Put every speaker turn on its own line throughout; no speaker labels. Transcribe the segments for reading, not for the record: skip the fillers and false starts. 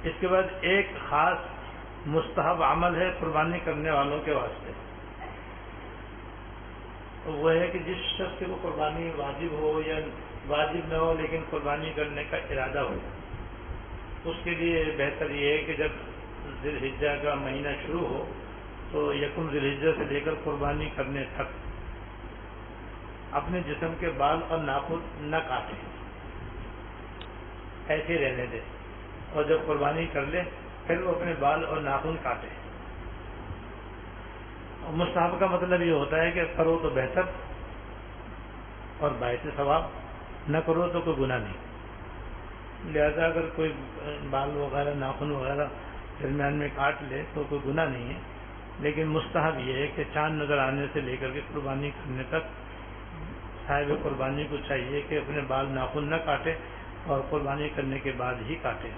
اس کے بعد ایک خاص مستحب عمل ہے قربانی کرنے والوں کے واسطے، تو وہ ہے کہ جس شخص کے وہ قربانی واجب ہو یا واجب نہ ہو لیکن قربانی کرنے کا ارادہ ہو، اس کے لیے بہتر یہ ہے کہ جب ذی الحجہ کا مہینہ شروع ہو تو یکم ذی الحجہ سے لے کر قربانی کرنے تک اپنے جسم کے بال اور ناخن نہ کاٹے، ایسے رہنے دے، اور جب قربانی کر لے پھر وہ اپنے بال اور ناخن کاٹے۔ مستحب کا مطلب یہ ہوتا ہے کہ کرو تو بہتر اور باعث ثواب، نہ کرو تو کوئی گناہ نہیں، لہذا اگر کوئی بال وغیرہ ناخن وغیرہ درمیان میں کاٹ لے تو کوئی گناہ نہیں ہے، لیکن مستحب یہ ہے کہ چاند نظر آنے سے لے کر کے قربانی کرنے تک صاحب قربانی کو چاہیے کہ اپنے بال ناخن نہ کاٹے اور قربانی کرنے کے بعد ہی کاٹے۔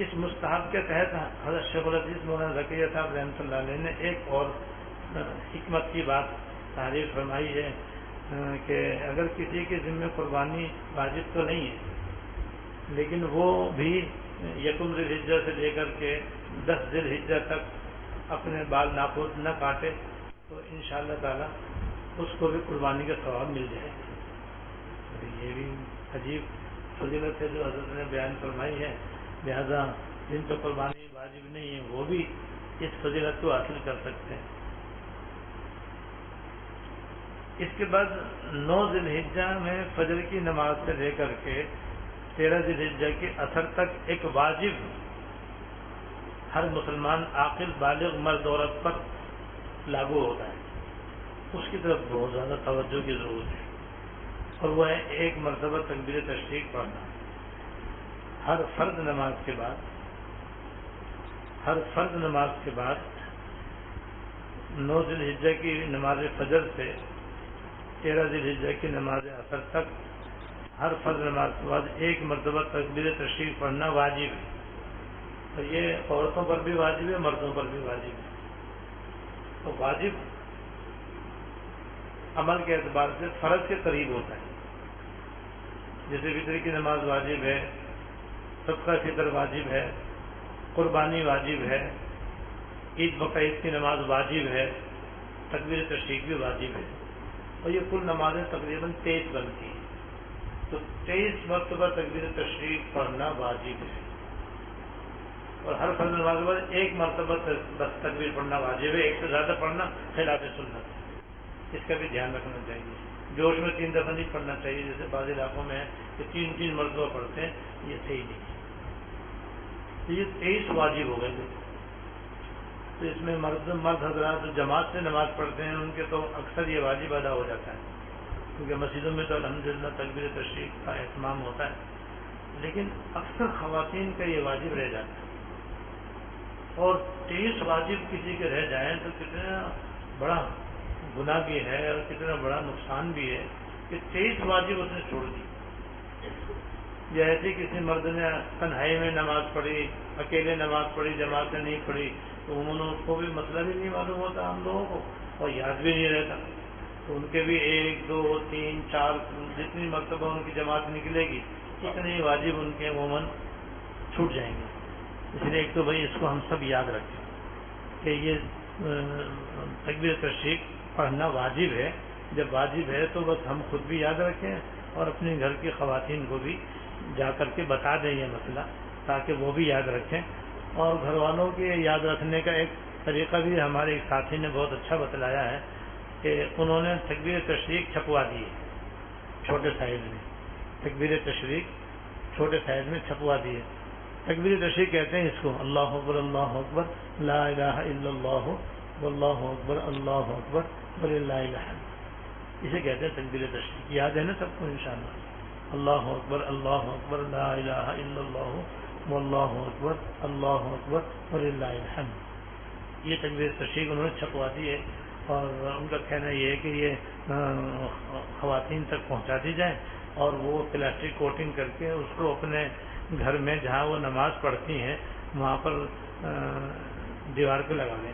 اس مستحب کے تحت حضرت شیخ الحدیث مولانا زکریا صاحب رحمۃ اللہ علیہ نے ایک اور حکمت کی بات تعریف فرمائی ہے کہ اگر کسی کے ذمہ قربانی واجب تو نہیں ہے لیکن وہ بھی یکم ذی الحجہ سے لے کر کے 10 ذی الحجہ تک اپنے بال ناخن نہ کاٹے تو انشاءاللہ تعالی اس کو بھی قربانی کا ثواب مل جائے گا۔ یہ بھی عجیب فضیلت ہے جو حضرت نے بیان فرمائی ہے، لہذا جن پہ قربانی واجب نہیں ہے وہ بھی اس فضیلت کو حاصل کر سکتے ہیں۔ اس کے بعد 9 ذی الحجہ میں فجر کی نماز سے لے کر کے 13 ذی الحجہ کے اثر تک ایک واجب ہر مسلمان عاقل بالغ مرد عورت پر لاگو ہوتا ہے، اس کی طرف بہت زیادہ توجہ کی ضرورت ہے، اور وہ ہے ایک مرتبہ تکبیر تشریق پڑھنا ہر فرض نماز کے بعد 9 ذی الحجہ کی نماز فجر سے 13 ذی الحجہ کی نماز عصر تک ہر فرض نماز کے بعد ایک مرتبہ تکبیر تشریق پڑھنا واجب ہے، اور یہ عورتوں پر بھی واجب ہے مردوں پر بھی واجب ہے۔ تو واجب عمل کے اعتبار سے فرض کے قریب ہوتا ہے، جیسے فطر کی نماز واجب ہے، صدقہ فطر واجب ہے، قربانی واجب ہے، عید بقرعید کی نماز واجب ہے، تکبیر تشریق بھی واجب ہے، اور یہ کل نمازیں تقریباً 23 بنتی ہیں، تو 23 مرتبہ تکبیر تشریق پڑھنا واجب ہے، اور ہر فرض نماز کے بعد ایک مرتبہ بس تکبیر پڑھنا واجب ہے، ایک سے زیادہ پڑھنا خلاف سنت ہے، اس کا بھی دھیان رکھنا چاہیے۔ جوش میں 3 دفعہ نہیں پڑھنا چاہیے، جیسے بعض علاقوں میں ہے کہ 3 مرتبہ پڑھتے ہیں، یہ صحیح نہیں ہے۔ تو یہ 23 واجب ہو گئے تھے، تو اس میں مرد حضرات جو جماعت سے نماز پڑھتے ہیں ان کے تو اکثر یہ واجب ادا ہو جاتا ہے، کیونکہ مسجدوں میں تو الحمدللہ تکبیر تشریق کا اہتمام ہوتا ہے، لیکن اکثر خواتین کا یہ واجب رہ جاتا ہے، اور 23 واجب کسی کے رہ جائیں تو کتنا بڑا گناہ بھی ہے اور کتنا بڑا نقصان بھی ہے کہ 23 واجب اس نے چھوڑ دی۔ جیسے کسی مرد نے تنہائی میں نماز پڑھی، اکیلے نماز پڑھی، جماعت نے نہیں پڑھی، تو انہوں کو بھی مسئلہ بھی نہیں معلوم ہوتا ہم لوگوں کو، اور یاد بھی نہیں رہتا، تو ان کے بھی 1 2 3 4 جتنی مرتبہ ان کی جماعت نکلے گی اتنے ہی واجب ان کے عموماً چھوٹ جائیں گے۔ اس لیے ایک تو بھائی اس کو ہم سب یاد رکھیں کہ یہ تکبیر تشریق پڑھنا واجب ہے، جب واجب ہے تو بس ہم خود بھی یاد رکھیں اور اپنے گھر کی خواتین کو بھی جا کر کے بتا دیں یہ مسئلہ، تاکہ وہ بھی یاد رکھیں۔ اور گھر والوں کے یاد رکھنے کا ایک طریقہ بھی ہمارے ایک ساتھی نے بہت اچھا بتلایا ہے کہ انہوں نے تکبیر تشریق چھپوا دی ہے چھوٹے سائز میں، تکبیر تشریق چھوٹے سائز میں چھپوا دی ہے۔ تکبیر تشریق کہتے ہیں اس کو اللہ اکبر لا الہ الا اللہ واللہ اکبر وللہ الحمد، اسے کہتے ہیں تکبیر تشریق، یاد ہے نا سب کو انشاءاللہ؟ اللہ اکبر لا الہ الا اللہ واللہ اکبر وللہ الحمد، یہ تکبیر تشریق انہوں نے چھپوا دی ہے، اور ان کا کہنا یہ ہے کہ یہ خواتین تک پہنچا دی جائے اور وہ پلاسٹک کوٹنگ کر کے اس کو اپنے گھر میں جہاں وہ نماز پڑھتی ہیں وہاں پر دیوار پہ لگا لیں،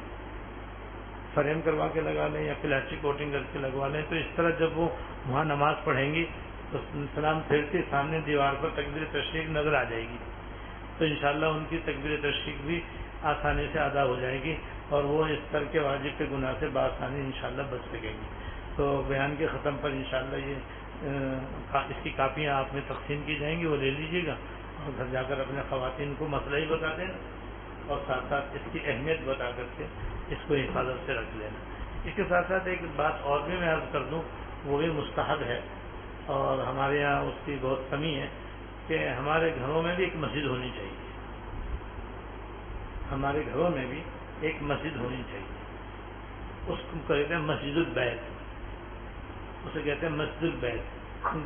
فریم کروا کے لگا لیں یا پلاسٹک کوٹنگ کر کے لگوا لیں، تو اس طرح جب وہ وہاں نماز پڑھیں گی تو سلام پھیرتے سامنے دیوار پر تکبیر تشریق نظر آ جائے گی، تو انشاءاللہ ان کی تکبیر تشریق بھی آسانی سے ادا ہو جائے گی اور وہ اس طرح کے واجب کے گناہ سے بآسانی انشاءاللہ بچ سکیں گی۔ تو بیان کے ختم پر انشاءاللہ یہ اس کی کاپیاں آپ میں تقسیم کی جائیں گی، وہ لے لیجیے گا اور گھر جا کر اپنے خواتین کو مسئلہ ہی بتا دینا اور ساتھ ساتھ اس کی اہمیت بتا کر کے اس کو حفاظت سے رکھ لینا۔ اس کے ساتھ ساتھ ایک بات اور بھی میں عرض کر دوں، وہ بھی مستحب ہے اور ہمارے یہاں اس کی بہت کمی ہے کہ ہمارے گھروں میں بھی ایک مسجد ہونی چاہیے، ہمارے گھروں میں بھی ایک مسجد ہونی چاہیے۔ اس کو کہتے ہیں مسجد البیت، اسے کہتے ہیں مسجد البیت،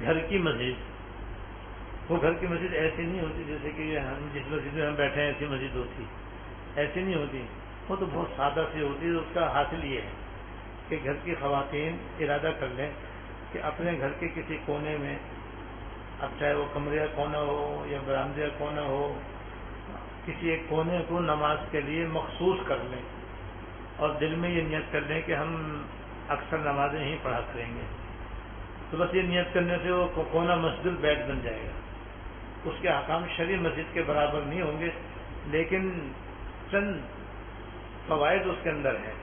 گھر کی مسجد۔ وہ گھر کی مسجد ایسی نہیں ہوتی جیسے کہ ہم جس مسجد میں ہم بیٹھے ہیں ایسی مسجد ہوتی، ایسی نہیں ہوتی، وہ تو بہت سادہ سی ہوتی ہے۔ اس کا حاصل یہ ہے کہ گھر کی خواتین ارادہ کر لیں کہ اپنے گھر کے کسی کونے میں، اب چاہے وہ کمرے کا کونا ہو یا برآمدے کا کونا ہو، کسی ایک کونے کو نماز کے لیے مخصوص کر لیں اور دل میں یہ نیت کر لیں کہ ہم اکثر نمازیں ہی پڑھا کریں گے۔ تو بس یہ نیت کرنے سے وہ کونا مسجد البیت بن جائے گا۔ اس کے احکام شرعی مسجد کے برابر نہیں ہوں گے، لیکن چند فوائد اس کے اندر ہیں۔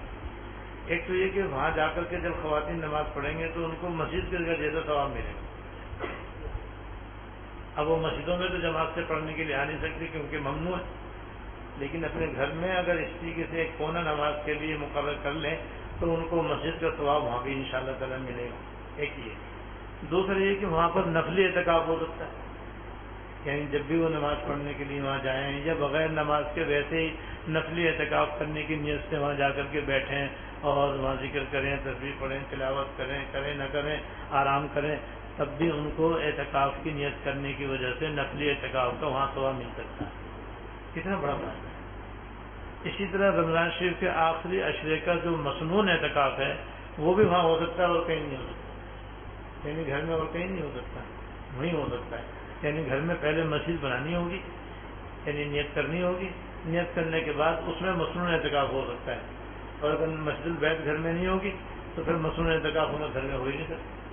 ایک تو یہ کہ وہاں جا کر کے جب خواتین نماز پڑھیں گے تو ان کو مسجد کے جیسا ثواب ملے گا۔ اب وہ مسجدوں میں تو جماعت سے پڑھنے کے لیے آ نہیں سکتی کیونکہ ممنوع ہے، لیکن اپنے گھر میں اگر اس طریقے سے ایک کونا نماز کے لیے مقرر کر لیں تو ان کو مسجد کا ثواب وہاں بھی انشاءاللہ تعالیٰ ملے گا۔ ایک یہ، دوسرا یہ کہ وہاں پر نفلی اعتکاف ہو سکتا ہے، یعنی جب بھی وہ نماز پڑھنے کے لیے وہاں جائیں یا بغیر نماز کے ویسے ہی نفلی اعتکاف کرنے کی نیت سے وہاں جا کر کے بیٹھیں اور وہاں ذکر کریں، تسبیح پڑھیں، تلاوت کریں نہ کریں، آرام کریں، تب بھی ان کو اعتکاف کی نیت کرنے کی وجہ سے نفلی اعتکاف کا وہاں ثواب مل سکتا ہے۔ کتنا بڑا فائدہ ہے۔ اسی طرح رمضان شریف کے آخری عشرے کا جو مسنون اعتکاف ہے وہ بھی وہاں ہو سکتا ہے اور کہیں نہیں ہو سکتا، یعنی گھر میں اور کہیں نہیں ہو سکتا، وہیں ہو سکتا ہے۔ یعنی گھر میں پہلے مسجد بنانی ہوگی، یعنی نیت کرنی ہوگی، نیت کرنے کے بعد اس میں مسنون اعتکاف ہو سکتا ہے، اور اگر مسجد البیت گھر میں نہیں ہوگی تو پھر مسنون اعتکاف ہونا گھر میں ہو ہی نہیں سکتا۔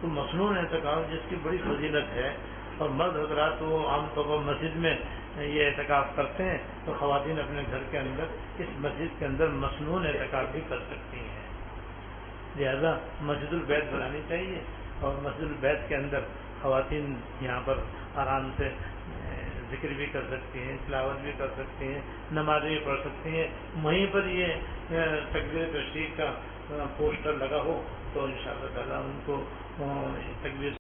تو مسنون اعتکاف جس کی بڑی فضیلت ہے، اور مرد حضرات وہ عام طور پر مسجد میں یہ اعتکاف کرتے ہیں، تو خواتین اپنے گھر کے اندر اس مسجد کے اندر مسنون اعتکاف بھی کر سکتی ہیں۔ لہذا مسجد البیت بنانی چاہیے، اور مسجد البیت کے اندر خواتین یہاں پر آرام سے ذکر بھی کر سکتی ہیں، تلاوت بھی کر سکتی ہیں، نمازیں بھی پڑھ سکتی ہیں۔ وہیں پر یہ تکبیر تشریق کا پوسٹر لگا ہو تو انشاءاللہ تعالیٰ ان کو تکبیر